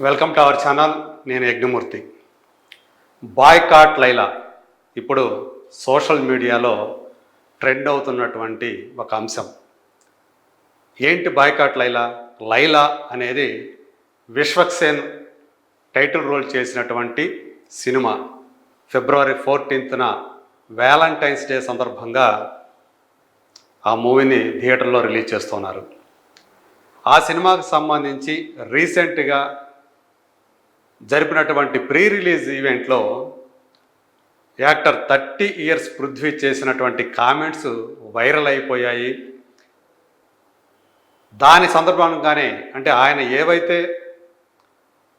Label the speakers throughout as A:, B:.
A: Welcome to our channel. నేను Yagnamurthy. Boycott Laila ఇప్పుడు social మీడియాలో ట్రెండ్ అవుతున్నటువంటి ఒక అంశం. ఏంటి బాయ్కాట్ లైలా? లైలా అనేది విశ్వక్సేన్ టైటిల్ రోల్ చేసినటువంటి సినిమా. ఫిబ్రవరి 14న వ్యాలంటైన్స్ డే సందర్భంగా ఆ మూవీని థియేటర్లో రిలీజ్ చేస్తున్నారు. ఆ సినిమాకు సంబంధించి రీసెంట్గా జరిపినటువంటి ప్రీ రిలీజ్ ఈవెంట్లో యాక్టర్ 30 ఇయర్స్ పృథ్వీ చేసినటువంటి కామెంట్స్ వైరల్ అయిపోయాయి. దాని సందర్భంగానే అంటే ఆయన ఏవైతే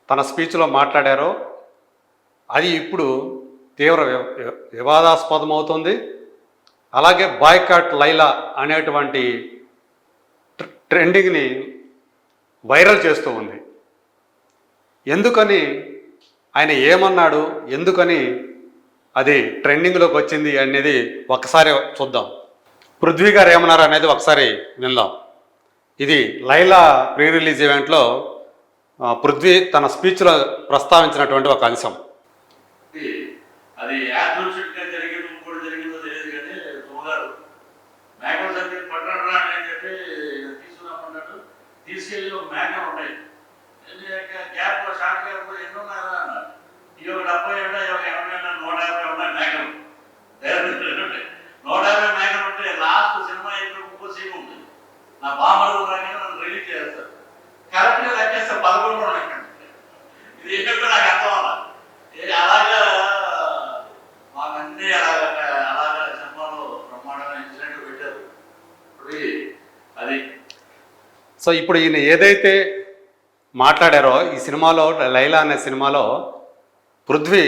A: తన స్పీచ్లో మాట్లాడారో అది ఇప్పుడు తీవ్ర వివాదాస్పదం అవుతుంది. అలాగే బాయ్కాట్ లైలా అనేటువంటి ట్రెండింగ్ని వైరల్ చేస్తూ ఉంది. ఎందుకని ఆయన ఏమన్నాడు, ఎందుకని అది ట్రెండింగ్లోకి వచ్చింది అనేది ఒకసారి చూద్దాం. పృథ్వీ గారు ఏమన్నారు అనేది ఒకసారి విందాం. ఇది లైలా ప్రీ రిలీజ్ ఈవెంట్లో పృథ్వీ తన స్పీచ్లో ప్రస్తావించినటువంటి ఒక అంశం.
B: అది యాదృచ్ఛికంగా జరిగిందో కూడా జరిగిందో తెలియదు కానీ తుమ్మగారు మేకల సంగతి పట్టణరా అని చెప్పి తీసుకున్నామన్నట్టు తీసుకెళ్ళి ఒక మేకలు ఉంటాయి. గ్యాప్ షార్ట్ గ్యాప్ కూడా ఎన్ని ఉన్నాయా అన్నారు. ఈ ఒక 70 ఉంటాయి, ఒక 80 ఉన్నాయి, 150 ఉన్నాయి మేకలు. 150 మేకలు ఉంటే లాస్ట్ సినిమా అయిపోయి ఇంకో సీన్ ఉంది. నా బామలు రాగానే నన్ను రిలీజ్ చేస్తారు. కరెక్ట్గా లెక్కేస్తే 11 ఉన్నాయి. ఇది ఏంటంటే నాకు అర్థం అవ్వాలి. అలాగా మాకన్నీ అలాగా సినిమాలో బ్రహ్మాండమైన ఇన్సిడెంట్ పెట్టారు. అది
A: సో ఇప్పుడు ఈయన ఏదైతే మాట్లాడారో ఈ సినిమాలో, లైలా అనే సినిమాలో పృథ్వీ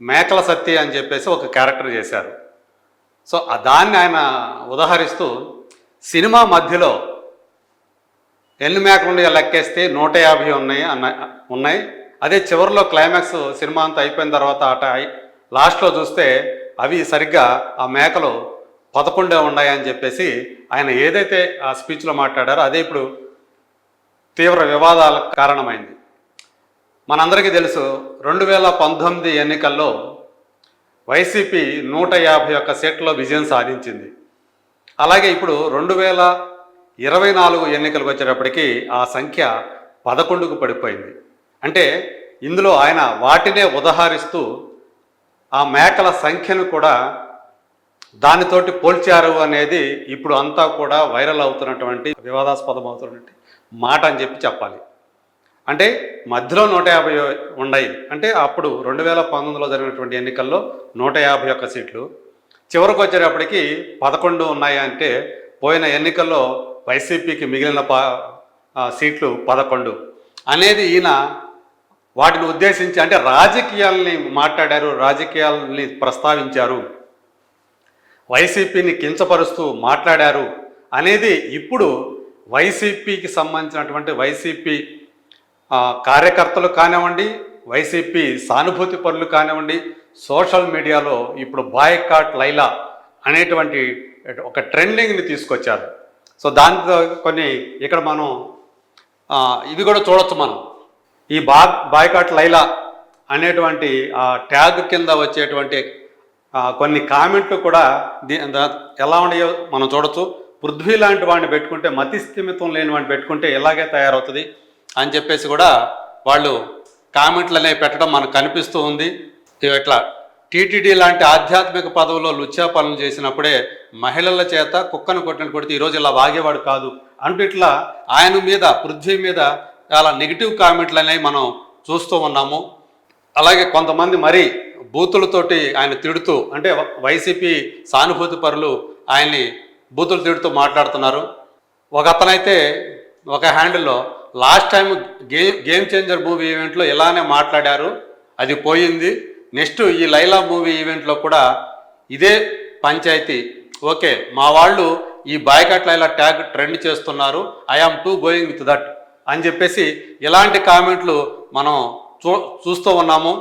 A: మేకల సత్తి అని చెప్పేసి ఒక క్యారెక్టర్ చేశారు. సో దాన్ని ఆయన ఉదాహరిస్తూ సినిమా మధ్యలో ఎన్ని మేకలు ఉన్నాయో లెక్కేస్తే 150 ఉన్నాయి. అదే చివరిలో క్లైమాక్స్ సినిమా అంతా అయిపోయిన తర్వాత లాస్ట్లో చూస్తే అవి సరిగ్గా ఆ మేకలు 11 ఉన్నాయని చెప్పేసి ఆయన ఏదైతే ఆ స్పీచ్లో మాట్లాడారో అదే ఇప్పుడు తీవ్ర వివాదాలకు కారణమైంది. మనందరికీ తెలుసు 2019 ఎన్నికల్లో వైసీపీ 151 సీట్లలో విజయం సాధించింది. అలాగే ఇప్పుడు 2024 ఎన్నికలకు వచ్చేటప్పటికి ఆ సంఖ్య 11కు పడిపోయింది. అంటే ఇందులో ఆయన వాటినే ఉదహరిస్తూ ఆ మేకల సంఖ్యను కూడా దానితోటి పోల్చారు అనేది ఇప్పుడు అంతా కూడా వైరల్ అవుతున్నటువంటి వివాదాస్పదం అవుతున్నటువంటి మాట అని చెప్పాలి. అంటే మధ్యలో 150 ఉన్నాయి. అంటే అప్పుడు 2019లో జరిగినటువంటి ఎన్నికల్లో 151 సీట్లు, చివరికి వచ్చేటప్పటికి 11 ఉన్నాయి. అంటే పోయిన ఎన్నికల్లో వైసీపీకి మిగిలిన సీట్లు 11 అనేది ఈయన వాటిని ఉద్దేశించి అంటే రాజకీయాలని మాట్లాడారు, రాజకీయాలని ప్రస్తావించారు, వైసీపీని కించపరుస్తూ మాట్లాడారు అనేది ఇప్పుడు వైసీపీకి సంబంధించినటువంటి వైసీపీ కార్యకర్తలు కానివ్వండి, వైసీపీ సానుభూతి పరులు కానివ్వండి, సోషల్ మీడియాలో ఇప్పుడు బాయ్కాట్ లైలా అనేటువంటి ఒక ట్రెండింగ్ని తీసుకొచ్చారు. సో దాంతో కొన్ని ఇక్కడ మనం ఇవి కూడా చూడొచ్చు. మనం ఈ బాయ్కాట్ లైలా అనేటువంటి ట్యాగ్ కింద వచ్చేటువంటి కొన్ని కామెంట్లు కూడా ఎలా ఉన్నాయో మనం చూడొచ్చు. పృథ్వీ లాంటి వాడిని పెట్టుకుంటే, మతి స్థిమితం లేని వాడిని పెట్టుకుంటే ఇలాగే తయారవుతుంది అని చెప్పేసి కూడా వాళ్ళు కామెంట్లు అనేవి పెట్టడం మనకు కనిపిస్తూ ఉంది. ఇట్లా టీటీడీ లాంటి ఆధ్యాత్మిక పదవుల్లో లుచ్చా పనులు చేసినప్పుడే మహిళల చేత కుక్కను కొట్టినట్టు కొడితే ఈరోజు ఇలా వాగేవాడు కాదు అంటూ ఇట్లా ఆయన మీద, పృథ్వీ మీద చాలా నెగిటివ్ కామెంట్లు అనేవి మనం చూస్తూ ఉన్నాము. అలాగే కొంతమంది మరీ బూతులతోటి ఆయన తిడుతూ, అంటే వైసీపీ సానుభూతి పరులు ఆయన్ని బూతులు తిడుతూ మాట్లాడుతున్నారు. ఒక అతనైతే ఒక హ్యాండిల్లో last time game changer movie ఈవెంట్లో ఇలానే మాట్లాడారు, అది పోయింది. నెక్స్ట్ ఈ లైలా మూవీ ఈవెంట్లో కూడా ఇదే పంచాయతీ. ఓకే, మా వాళ్ళు ఈ బాయ్కాట్ లైలా ట్యాగ్ ట్రెండ్ చేస్తున్నారు, I am to going with that అని చెప్పేసి ఇలాంటి కామెంట్లు మనం చూస్తూ ఉన్నాము.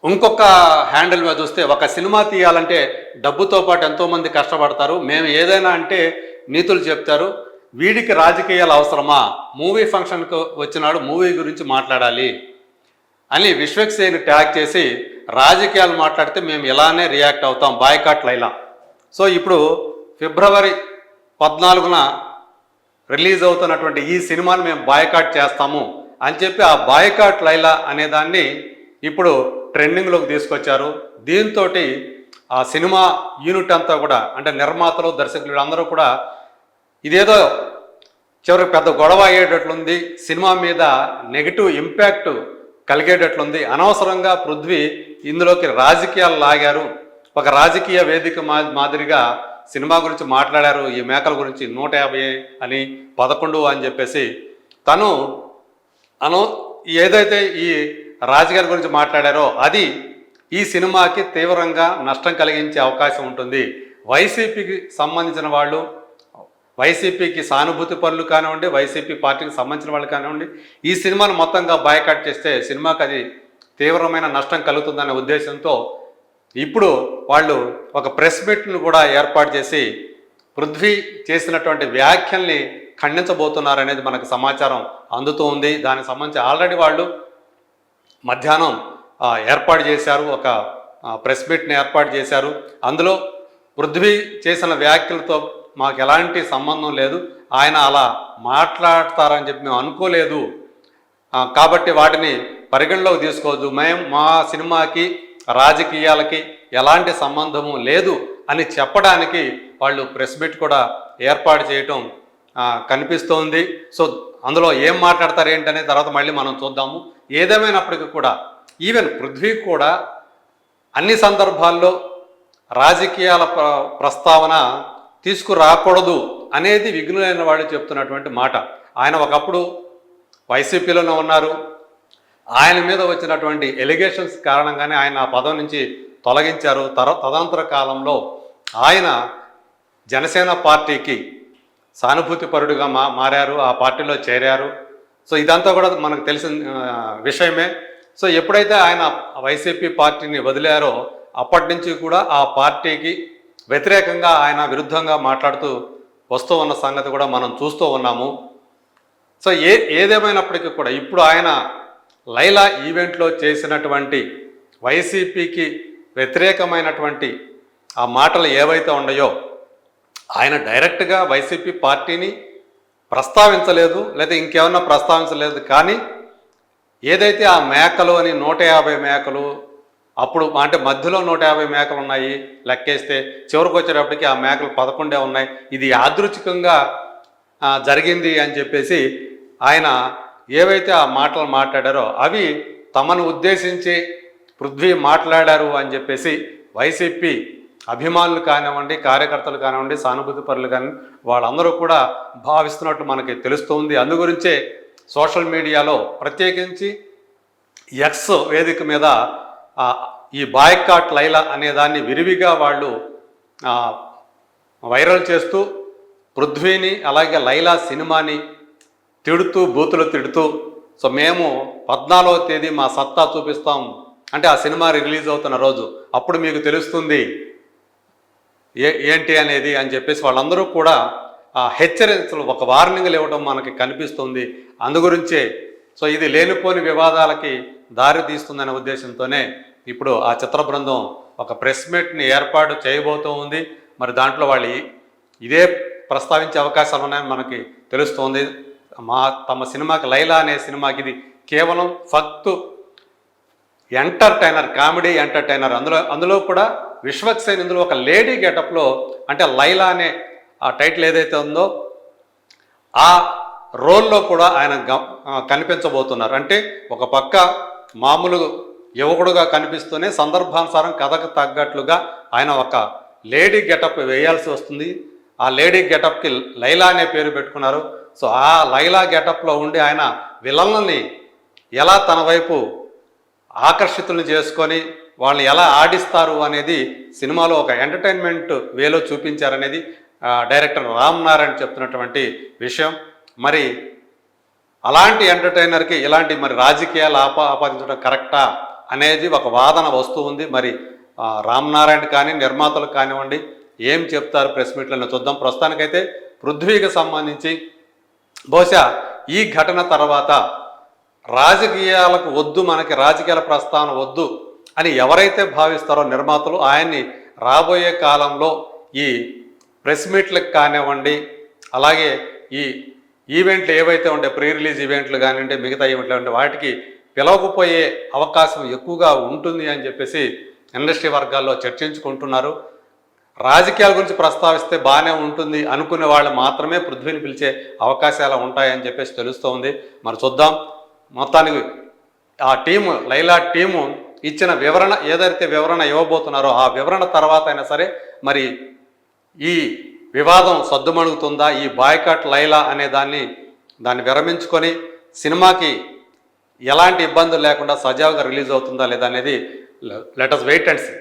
A: ఇంకొక హ్యాండిల్ మీద చూస్తే, ఒక సినిమా తీయాలంటే డబ్బుతో పాటు ఎంతోమంది కష్టపడతారు, మేము ఏదైనా అంటే నీతులు చెప్తారు, వీడికి రాజకీయాలు అవసరమా, మూవీ ఫంక్షన్కు వచ్చినాడు మూవీ గురించి మాట్లాడాలి అని విశ్వక్సేన్ని ట్యాగ్ చేసి రాజకీయాలు మాట్లాడితే మేము ఇలానే రియాక్ట్ అవుతాం, బాయ్కాట్ లైలా. సో ఇప్పుడు ఫిబ్రవరి 14న రిలీజ్ అవుతున్నటువంటి ఈ సినిమాని మేము బాయ్కాట్ చేస్తాము అని చెప్పి ఆ బాయ్కాట్ లైలా అనే దాన్ని ఇప్పుడు ట్రెండింగ్లోకి తీసుకొచ్చారు. దీంతో ఆ సినిమా యూనిట్ అంతా కూడా, అంటే నిర్మాతలు, దర్శకులు అందరూ కూడా ఇదేదో చివరికి పెద్ద గొడవ అయ్యేటట్లుంది, సినిమా మీద నెగిటివ్ ఇంపాక్ట్ కలిగేటట్లుంది, అనవసరంగా పృథ్వీ ఇందులోకి రాజకీయాలు లాగారు, ఒక రాజకీయ వేదిక మాదిరిగా సినిమా గురించి మాట్లాడారు, ఈ మేకల గురించి 150 అని 11 అని చెప్పేసి తను ఏదైతే ఈ రాజకీయాల గురించి మాట్లాడారో అది ఈ సినిమాకి తీవ్రంగా నష్టం కలిగించే అవకాశం ఉంటుంది. వైసీపీకి సంబంధించిన వాళ్ళు, వైసీపీకి సానుభూతి పరులు కానివ్వండి, వైసీపీ పార్టీకి సంబంధించిన వాళ్ళు కానివ్వండి, ఈ సినిమాను మొత్తంగా బాయ్కాట్ చేస్తే సినిమాకి అది తీవ్రమైన నష్టం కలుగుతుందనే ఉద్దేశంతో ఇప్పుడు వాళ్ళు ఒక ప్రెస్ మీట్ను కూడా ఏర్పాటు చేసి పృథ్వీ చేసినటువంటి వ్యాఖ్యల్ని ఖండించబోతున్నారనేది మనకు సమాచారం అందుతూ ఉంది. దానికి సంబంధించి ఆల్రెడీ వాళ్ళు మధ్యాహ్నం ఏర్పాటు చేశారు, ఒక ప్రెస్ మీట్ని ఏర్పాటు చేశారు. అందులో పృథ్వీ చేసిన వ్యాఖ్యలతో మాకు ఎలాంటి సంబంధం లేదు, ఆయన అలా మాట్లాడతారని చెప్పి మేము అనుకోలేదు, కాబట్టి వాటిని పరిగణలోకి తీసుకోవద్దు, మేము మా సినిమాకి రాజకీయాలకి ఎలాంటి సంబంధము లేదు అని చెప్పడానికి వాళ్ళు ప్రెస్ మీట్ కూడా ఏర్పాటు చేయటం కనిపిస్తోంది. సో అందులో ఏం మాట్లాడతారు ఏంటనే తర్వాత మళ్ళీ మనం చూద్దాము. ఏదేమైనప్పటికీ కూడా ఈవెన్ పృథ్వీ కూడా అన్ని సందర్భాల్లో రాజకీయాల ప్రస్తావన తీసుకురాకూడదు అనేది విఘ్నులైన వాళ్ళు చెప్తున్నటువంటి మాట. ఆయన ఒకప్పుడు వైసీపీలోనే ఉన్నారు, ఆయన మీద వచ్చినటువంటి ఎలిగేషన్స్ కారణంగానే ఆయన ఆ పదవి నుంచి తొలగించారు. తదనంతర కాలంలో ఆయన జనసేన పార్టీకి సానుభూతిపరుడుగా మారారు, ఆ పార్టీలో చేరారు. సో ఇదంతా కూడా మనకు తెలిసిన విషయమే. సో ఎప్పుడైతే ఆయన వైసీపీ పార్టీని వదిలారో అప్పటి నుంచి కూడా ఆ పార్టీకి వ్యతిరేకంగా ఆయన విరుద్ధంగా మాట్లాడుతూ వస్తూ ఉన్న సంగతి కూడా మనం చూస్తూ ఉన్నాము. సో ఏదేమైనప్పటికీ కూడా ఇప్పుడు ఆయన లైలా ఈవెంట్లో చేసినటువంటి వైసీపీకి వ్యతిరేకమైనటువంటి ఆ మాటలు ఏవైతే ఉన్నాయో ఆయన డైరెక్ట్గా వైసీపీ పార్టీని ప్రస్తావించలేదు, లేదా ఇంకేమన్నా ప్రస్తావించలేదు. కానీ ఏదైతే ఆ మేకలు అని 150 మేకలు, అప్పుడు అంటే మధ్యలో 150 మేకలు ఉన్నాయి లెక్కేస్తే, చివరికి వచ్చేటప్పటికి ఆ మేకలు 11 ఉన్నాయి, ఇది యాదృచ్ఛికంగా జరిగింది అని చెప్పేసి ఆయన ఏవైతే ఆ మాటలు మాట్లాడారో అవి తమను ఉద్దేశించి పృథ్వీ మాట్లాడారు అని చెప్పేసి వైసీపీ అభిమానులు కానివ్వండి, కార్యకర్తలు కానివ్వండి, సానుభూతి పరులు కానీ వాళ్ళందరూ కూడా భావిస్తున్నట్టు మనకి తెలుస్తుంది. అందుగురించే సోషల్ మీడియాలో ప్రత్యేకించి ఎక్స్ వేదిక మీద ఈ బాయ్కాట్ లైలా అనే దాన్ని విరివిగా వాళ్ళు వైరల్ చేస్తూ పృథ్వీని అలాగే లైలా సినిమాని తిడుతూ, బూతులు తిడుతూ, సో మేము 14వ తేదీ మా సత్తా చూపిస్తాం, అంటే ఆ సినిమా రిలీజ్ అవుతున్న రోజు, అప్పుడు మీకు తెలుస్తుంది ఏంటి అనేది అని చెప్పేసి వాళ్ళందరూ కూడా హెచ్చరికలు, ఒక వార్నింగ్లు ఇవ్వడం మనకి కనిపిస్తుంది. అందుగురించే సో ఇది లేనిపోని వివాదాలకి దారి తీస్తుందనే ఉద్దేశంతోనే ఇప్పుడు ఆ చిత్ర బృందం ఒక ప్రెస్ మీట్ని ఏర్పాటు చేయబోతూ ఉంది. మరి దాంట్లో వాళ్ళు ఇదే ప్రస్తావించే అవకాశాలు ఉన్నాయని మనకి తెలుస్తోంది. తమ సినిమాకి లైలా అనే సినిమాకి ఇది కేవలం ఫక్తు ఎంటర్టైనర్, కామెడీ ఎంటర్టైనర్. అందులో కూడా విశ్వక్సేన్ ఇందులో ఒక లేడీ గెటప్లో, అంటే లైలా అనే ఆ టైటిల్ ఏదైతే ఉందో ఆ రోల్లో కూడా ఆయన కనిపించబోతున్నారు. అంటే ఒక పక్క మామూలు యువకుడుగా కనిపిస్తూనే సందర్భానుసారం కథకు తగ్గట్లుగా ఆయన ఒక లేడీ గెటప్ వేయాల్సి వస్తుంది. ఆ లేడీ గెటప్కి లైలా అనే పేరు పెట్టుకున్నారు. సో ఆ లైలా గెటప్లో ఉండి ఆయన విలన్లని ఎలా తన వైపు ఆకర్షితులను చేసుకొని వాళ్ళని ఎలా ఆడిస్తారు అనేది సినిమాలో ఒక ఎంటర్టైన్మెంట్ వేలో చూపించారనేది డైరెక్టర్ రామ్ నారాయణ్ చెప్తున్నటువంటి విషయం. మరి అలాంటి ఎంటర్టైనర్కి ఇలాంటి మరి రాజకీయాలు ఆపాదించడం కరెక్టా అనేది ఒక వాదన వస్తూ ఉంది. మరి రామ్ నారాయణ్ కానీ, నిర్మాతలు కానివ్వండి, ఏం చెప్తారు ప్రెస్ మీట్లను చూద్దాం. ప్రస్తుతానికైతే పృథ్వీకి సంబంధించి బహుశా ఈ ఘటన తర్వాత రాజకీయాలకు వద్దు, మనకి రాజకీయాల ప్రస్తావన వద్దు అని ఎవరైతే భావిస్తారో నిర్మాతలు, ఆయన్ని రాబోయే కాలంలో ఈ ప్రెస్ మీట్లకు కానివ్వండి, అలాగే ఈ ఈవెంట్లు ఏవైతే ఉంటే ప్రీ రిలీజ్ ఈవెంట్లు కానివ్వండి, మిగతా ఈవెంట్లు కానివ్వండి, వాటికి పిలవకపోయే అవకాశం ఎక్కువగా ఉంటుంది అని చెప్పేసి ఇండస్ట్రీ వర్గాల్లో చర్చించుకుంటున్నారు. రాజకీయాల గురించి ప్రస్తావిస్తే బాగానే ఉంటుంది అనుకునే వాళ్ళు మాత్రమే పృథ్వీని పిలిచే అవకాశాలు ఉంటాయని చెప్పేసి తెలుస్తోంది. మరి చూద్దాం. మొత్తానికి ఆ టీము, లైలా టీము ఇచ్చిన వివరణ, ఏదైతే వివరణ ఇవ్వబోతున్నారో ఆ వివరణ తర్వాత అయినా సరే మరి ఈ వివాదం సద్దుమణుగుతుందా, ఈ బాయ్కాట్ లైలా అనే దాన్ని విరమించుకొని సినిమాకి ఎలాంటి ఇబ్బందులు లేకుండా సజావుగా రిలీజ్ అవుతుందా లేదా అనేది let us wait and see.